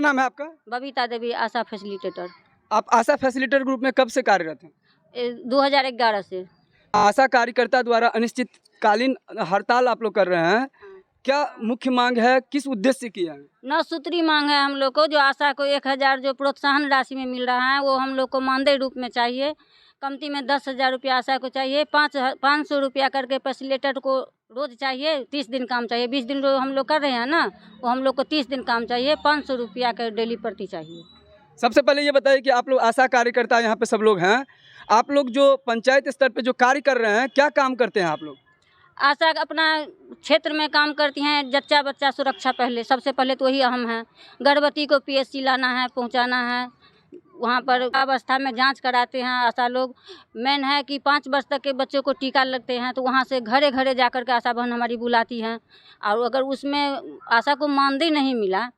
नाम है आपका? बबीता देवी, आशा फैसिलिटेटर। आप आशा फैसिलिटेटर ग्रुप में कब से कार्यरत हैं? 2011 से। आशा कार्यकर्ता द्वारा अनिश्चितकालीन हड़ताल आप लोग कर रहे हैं, क्या मुख्य मांग है, किस उद्देश्य की है? 9 सूत्री मांग है हम लोग को। जो आशा को 1000 जो प्रोत्साहन राशि में मिल रहा है वो हम लोग को मानदेय रूप में चाहिए। कमती में 10,000 रुपया आशा को चाहिए। 500 रुपया करके फैसिलिटेटर को रोज चाहिए। 30 दिन काम चाहिए। 20 दिन जो हम लोग कर रहे हैं ना, वो हम लोग को 30 दिन काम चाहिए। 500 रुपया का डेली प्रति चाहिए। सबसे पहले ये बताइए कि आप लोग आशा कार्यकर्ता यहाँ पे सब लोग हैं, आप लोग जो पंचायत स्तर पे जो कार्य कर रहे हैं, क्या काम करते हैं आप लोग? आशा अपना क्षेत्र में काम करती हैं। जच्चा बच्चा सुरक्षा पहले, सबसे पहले तो वही अहम है। गर्भवती को PSC लाना है, पहुंचाना है, वहाँ पर अवस्था में जांच कराते हैं आशा लोग। मेन है कि 5 वर्ष तक के बच्चों को टीका लगते हैं, तो वहाँ से घरे घरे जाकर के आशा बहन हमारी बुलाती हैं। और अगर उसमें आशा को मानदेय नहीं मिला,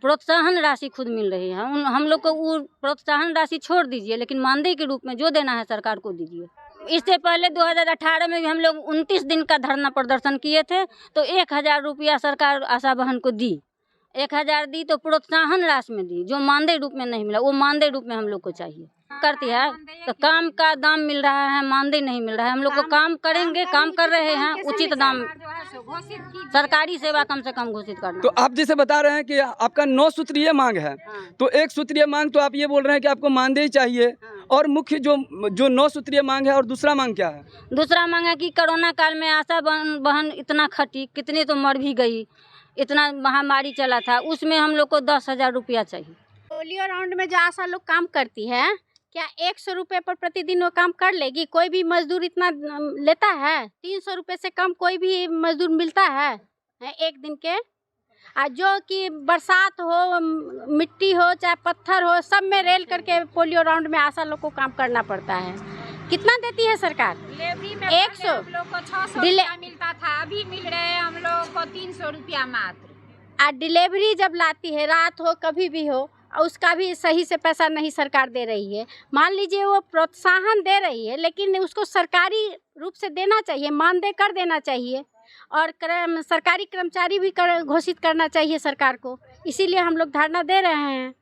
प्रोत्साहन राशि खुद मिल रही है, हम लोग को वो प्रोत्साहन राशि छोड़ दीजिए, लेकिन मानदेय के रूप में जो देना है सरकार को दीजिए। इससे पहले 2018 में भी हम लोग 29 दिन का धरना प्रदर्शन किए थे, तो 1000 रुपया सरकार आशा बहन को दी। 1000 दी तो प्रोत्साहन राशि में दी, जो मानदेय रूप में नहीं मिला वो मानदेय रूप में हम लोग को चाहिए। करती है तो काम का दाम मिल रहा है, मानदेय नहीं मिल रहा है। हम लोग को काम करेंगे, काम कर रहे हैं, उचित दाम, सरकारी सेवा कम से कम घोषित करना। तो आप जैसे बता रहे हैं कि आपका 9 सूत्रीय मांग है, तो 1 सूत्रीय मांग तो आप ये बोल रहे हैं कि आपको मानदेय चाहिए, और मुख्य जो 9 सूत्रीय मांग है, और दूसरा मांग क्या है? दूसरा मांग है कि कोरोना काल में आशा बहन इतना खटी, कितनी तो मर भी गई, इतना महामारी चला था, उसमें हम लोग को 10,000 रुपया चाहिए। पोलियो राउंड में जो आशा लोग काम करती है, क्या 100 रुपये पर प्रतिदिन वो काम कर लेगी? कोई भी मजदूर इतना लेता है? 300 रुपये से कम कोई भी मजदूर मिलता है एक दिन के? जो कि बरसात हो, मिट्टी हो, चाहे पत्थर हो, सब में रेल करके पोलियो राउंड में आशा लोग को काम करना पड़ता है। कितना देती है सरकार? डिलीवरी में 100 हम लोग को 600 रुपया मिलता था, अभी मिल रहे हैं हम लोग को 300 रुपया मात्र। डिलीवरी जब लाती है, रात हो कभी भी हो, उसका भी सही से पैसा नहीं सरकार दे रही है। मान लीजिए वो प्रोत्साहन दे रही है, लेकिन उसको सरकारी रूप से देना चाहिए, मानदेय कर देना चाहिए, और सरकारी कर्मचारी भी घोषित करना चाहिए सरकार को। इसीलिए हम लोग धरना दे रहे हैं।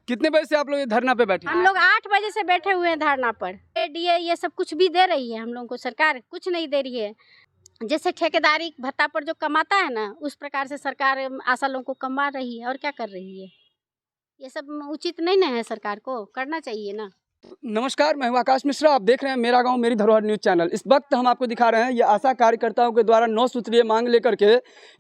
कितने बजे से आप लोग धरना पे बैठे? हम लोग 8 बजे से बैठे हुए हैं धरना पर। DA ये सब कुछ भी दे रही है हम लोगों को, सरकार कुछ नहीं दे रही है। जैसे ठेकेदारी भत्ता पर जो कमाता है ना, उस प्रकार से सरकार आशा लोगों को कमा रही है, और क्या कर रही है? ये सब उचित नहीं ना है, सरकार को करना चाहिए ना। नमस्कार, मैं हूं आकाश मिश्रा, आप देख रहे हैं मेरा गांव मेरी धरोहर न्यूज़ चैनल। इस वक्त हम आपको दिखा रहे हैं ये आशा कार्यकर्ताओं के द्वारा 9 सूत्रीय मांग लेकर के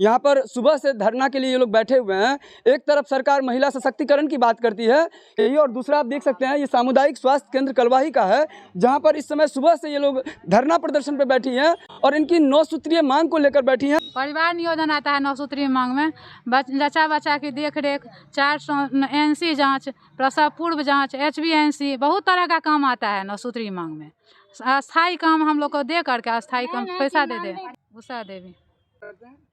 यहाँ पर सुबह से धरना के लिए ये लोग बैठे हुए हैं। एक तरफ सरकार महिला सशक्तिकरण की बात करती है यही, और दूसरा आप देख सकते हैं ये सामुदायिक स्वास्थ्य केंद्र कलवाही का है, जहाँ पर इस समय सुबह से ये लोग धरना प्रदर्शन पर बैठी हैं और इनकी 9 सूत्रीय मांग को लेकर बैठी हैं। परिवार नियोजन आता है 9 सूत्रीय मांग में, जच्चा बच्चा की देख रेख, 400 NC जाँच, प्रसव पूर्व जाँच, HbA1c, बहुत तरह का काम आता है 9 सूत्री मांग में। अस्थाई काम हम लोग को दे करके अस्थाई काम पैसा दे दे। उषा देवी,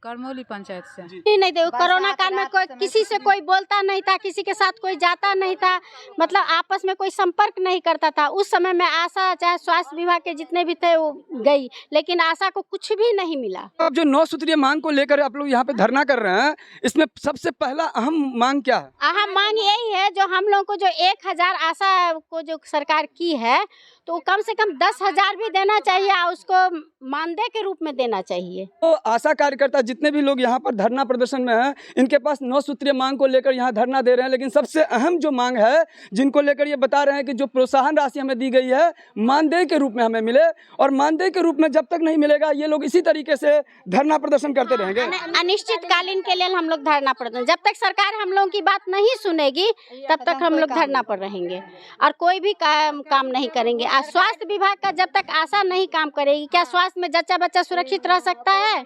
करमौली पंचायत से। नहीं दे, कोरोना काल में कोई किसी से कोई बोलता नहीं था, किसी के साथ कोई जाता नहीं था, मतलब आपस में कोई संपर्क नहीं करता था। उस समय में आशा चाहे स्वास्थ्य विभाग के जितने भी थे वो गई, लेकिन आशा को कुछ भी नहीं मिला। अब जो 9 सूत्रीय मांग को लेकर आप लोग यहाँ पे धरना कर रहे हैं, इसमें सबसे पहला अहम मांग क्या है? अहम मांग यही है, जो हम लोग को जो 1000 आशा को जो सरकार की है, तो कम से कम 10,000 भी देना चाहिए, और उसको मानदेय के रूप में देना चाहिए। तो आशा कार्यकर्ता जितने भी लोग यहाँ पर धरना प्रदर्शन में हैं, इनके पास 9 सूत्रीय मांग को लेकर यहाँ धरना दे रहे हैं, लेकिन सबसे अहम जो मांग है जिनको लेकर ये बता रहे हैं कि जो प्रोत्साहन राशि हमें दी गई है मानदेय के रूप में हमें मिले, और मानदेय के रूप में जब तक नहीं मिलेगा ये लोग इसी तरीके से धरना प्रदर्शन करते रहेंगे। अनिश्चितकालीन के लिए हम लोग धरना प्रदर्शन, जब तक सरकार हम लोगों की बात नहीं सुनेगी तब तक हम लोग धरना पर रहेंगे, और कोई भी काम नहीं करेंगे। स्वास्थ्य विभाग का जब तक आशा नहीं काम करेगी, क्या स्वास्थ्य में जच्चा बच्चा सुरक्षित रह सकता है?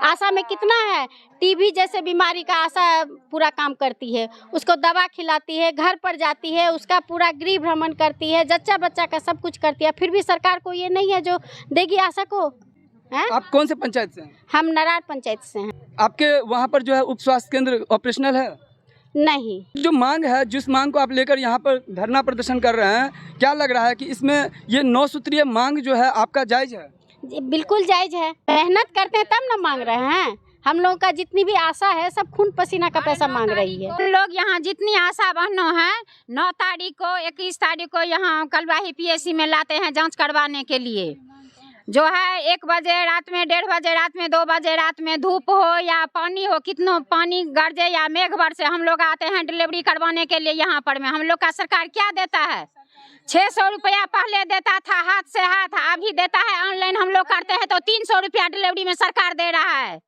आशा में कितना है, TB जैसे बीमारी का आशा पूरा काम करती है, उसको दवा खिलाती है, घर पर जाती है, उसका पूरा गृह भ्रमण करती है, जच्चा बच्चा का सब कुछ करती है, फिर भी सरकार को ये नहीं है जो देगी आशा को। आप कौन से पंचायत से हैं? हम नरार पंचायत से हैं। आपके वहाँ पर जो है उप स्वास्थ्य केंद्र ऑपरेशनल है? नहीं। जो मांग है, जिस मांग को आप लेकर यहाँ पर धरना प्रदर्शन कर रहे हैं, क्या लग रहा है कि इसमें ये 9 सूत्रीय मांग जो है आपका जायज है? बिल्कुल जायज है, मेहनत करते हैं तब ना मांग रहे हैं। हम लोगों का जितनी भी आशा है सब खून पसीना का पैसा मांग रही है। हम लोग यहाँ जितनी आशा बहनों हैं 9 तारीख को 21 तारीख को यहाँ कलवाही पीएससी में लाते हैं जांच करवाने के लिए। जो है 1 बजे रात में, 1:30 बजे रात में, 2 बजे रात में, धूप हो या पानी हो, कितनों पानी गरजे या मेघ बरसे, हम लोग आते हैं डिलीवरी करवाने के लिए यहाँ पर में। हम लोग का सरकार क्या देता है? 600 रुपया पहले देता था हाथ से हाथ, अभी देता है ऑनलाइन। हम लोग करते हैं तो 300 रुपया डिलीवरी में सरकार दे रहा है।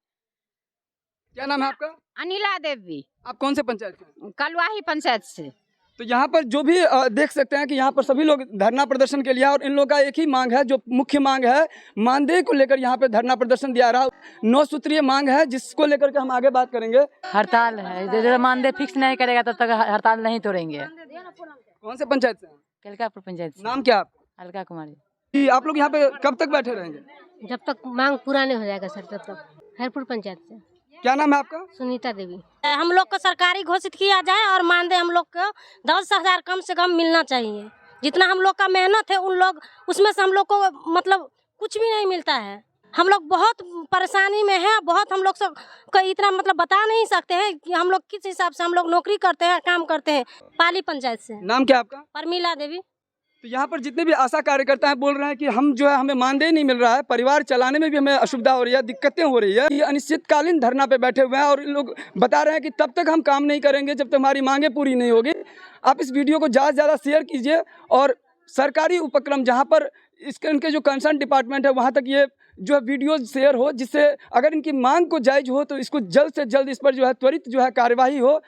क्या नाम है आपका? अनिला देवी, आप कौन से पंचायत से? कलवाही पंचायत से। तो यहाँ पर जो भी देख सकते हैं कि यहाँ पर सभी लोग धरना प्रदर्शन के लिए, और इन लोगों का एक ही मांग है, जो मुख्य मांग है मानदेय को लेकर यहाँ पे धरना प्रदर्शन दिया रहा। 9 सूत्रीय मांग है जिसको लेकर के हम आगे बात करेंगे। हड़ताल है, जब तक मानदेय फिक्स नहीं करेगा तब तक हड़ताल नहीं तोड़ेंगे। कौन से पंचायत से? केलकापुर पंचायत से। नाम क्या आपका? अलका कुमारी। कि आप लोग यहाँ पे कब तक बैठे रहेंगे? जब तक मांग पूरा नहीं हो जाएगा सर तब तक। हरपुर पंचायत से। क्या नाम है आपका? सुनीता देवी। हम लोग को सरकारी घोषित किया जाए और मानदेय हम लोग को 10,000 कम से कम मिलना चाहिए। जितना हम लोग का मेहनत है उन लोग उसमें से हम लोग को मतलब कुछ भी नहीं मिलता है। हम लोग बहुत परेशानी में हैं, बहुत हम लोग सब को इतना मतलब बता नहीं सकते हैं कि हम लोग किस हिसाब से हम लोग नौकरी करते हैं, काम करते हैं। पाली पंचायत से। नाम क्या आपका? परमीला देवी। तो यहाँ पर जितने भी आशा कार्यकर्ता हैं बोल रहे हैं कि हम जो है हमें मानदेय नहीं मिल रहा है, परिवार चलाने में भी हमें असुविधा हो रही है, दिक्कतें हो रही है। ये अनिश्चितकालीन धरना पे बैठे हुए हैं और इन लोग बता रहे हैं कि तब तक हम काम नहीं करेंगे जब तक हमारी मांगे पूरी नहीं होगी। आप इस वीडियो को ज़्यादा से ज़्यादा शेयर कीजिए और सरकारी उपक्रम जहाँ पर इनके जो कंसर्न डिपार्टमेंट है वहाँ तक ये जो है वीडियो शेयर हो, जिससे अगर इनकी मांग को जायज़ हो तो इसको जल्द से जल्द इस पर जो है त्वरित जो है कार्यवाही हो।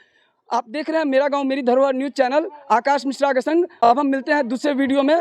आप देख रहे हैं मेरा गांव मेरी धरोहर न्यूज़ चैनल, आकाश मिश्रा के संग। अब हम मिलते हैं दूसरे वीडियो में।